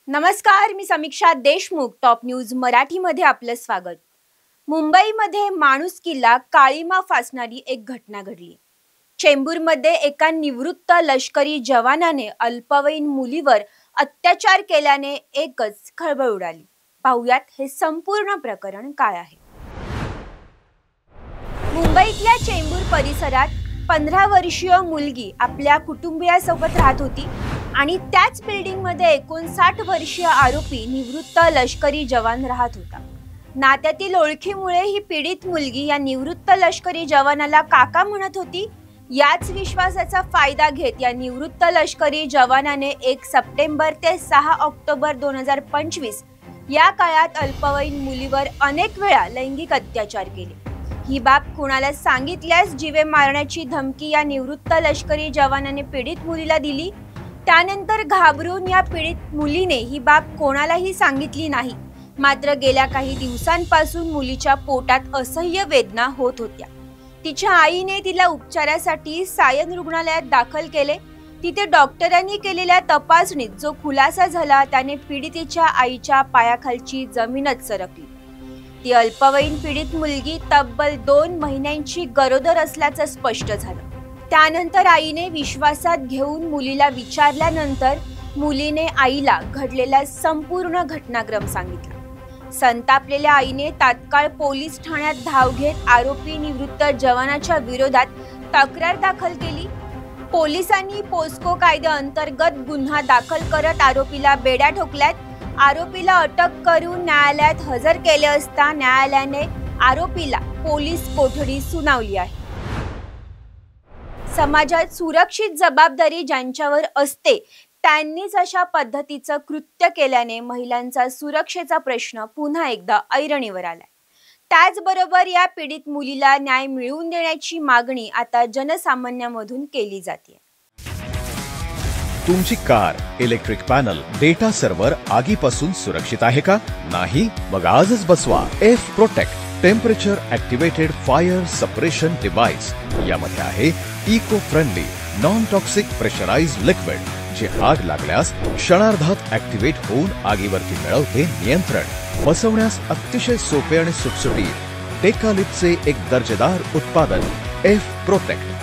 नमस्कार, मी समीक्षा Deshmukh. Top news मराठीमध्ये आपलं स्वागत. मुंबईमध्ये माणुसकीला काळीमा फासणारी एक घटना घडली. चेंबूरमध्ये एका निवृत्त लष्करी जवानाने अल्पवयीन मुलीवर अत्याचार केल्याने एकच खळबळ उडाली. पाहुयात हे संपूर्ण प्रकरण काय आहे. मुंबईतल्या चेंबूर परिसरात 15 वर्षीय मुलगी आपल्या कुटुंबियासोबत राहत होती आणि त्याच बिल्डिंग मध्ये 59 वर्षीय आरोपी निवृत्त लष्करी जवान राहत होता. नात्यातील ओळखीमुळे ही पीडित मुलगी या निवृत्त लष्करी जवानाला काका म्हणत होती. याच विश्वासाचा फायदा घेत या निवृत्त लष्करी जवानाने 1 सप्टेंबर ते 6 ऑक्टोबर 2025 या काळात अल्पवयीन मुलीवर अनेक वेळा लैंगिक अत्याचार केले. ही बाब कुणाला सांगितल्यास जीवे मारण्याची धमकी या निवृत्त लष्करी जवानाने पीडित मुलीला दिली. त्यानंतर घाबरून या पीडित मुलीने ही बाब कोणालाही सांगितली नाही. मात्र गेल्या काही दिवसांपासून मुलीच्या पोटात असह्य वेदना होत होत्या. तिच्या आईने तिला उपचारासाठी सायन रुग्णालयात दाखल केले. तिथे डॉक्टरांनी केलेल्या तपासणीत जो खुलासा झाला त्याने पीडितेच्या आईच्या पायाखालची जमीनच सरकली. ती अल्पवयीन पीडित मुलगी तब्बल 2 महिन्यांची गरोदर असल्याचं स्पष्ट झालं. त्यानंतर आईने विश्वासात घेऊन मुलीला विचारल्यानंतर मुलीने आईला घडलेला संपूर्ण घटनाक्रम सांगितला. संतापलेल्या आईने तात्काळ पोलीस ठाण्यात धाव घेत आरोपी निवृत्त जवानाच्या विरोधात तक्रार दाखल केली. पोलिसांनी पोस्को कायद्याअंतर्गत गुन्हा दाखल करत आरोपीला बेड्या ठोकल्यात. आरोपीला अटक करून न्यायालयात हजर केले असता न्यायालयाने आरोपीला पोलीस कोठडी सुनावली आहे. समाजात सुरक्षित जबाबदारी ज्यांच्यावर असते त्यांनीच अशा पद्धतीचं कृत्य केल्याने महिलांचा सुरक्षेचा प्रश्न पुन्हा एकदा ऐरणीवर आलाय. त्याचबरोबर या पीडित मुलीला न्याय मिळवून देण्याची मागणी आता जनसामान्यांमधून केली जाते. तुमची car, electric panel, data server आगीपासून सुरक्षित आहे का? नाही? मग आजच बसवा F protect temperature activated fire suppression device. यामध्ये आहे eco friendly non toxic pressurised liquid, जे आग लागल्यास क्षणार्धात ॲक्टिवेट होऊन आगीवरती मिळवते नियंत्रण. बसवण्यास अतिशय सोपे आणि सुटसुटीत. टेकालिपचे एक दर्जेदार उत्पादन एफ प्रोटेक्ट.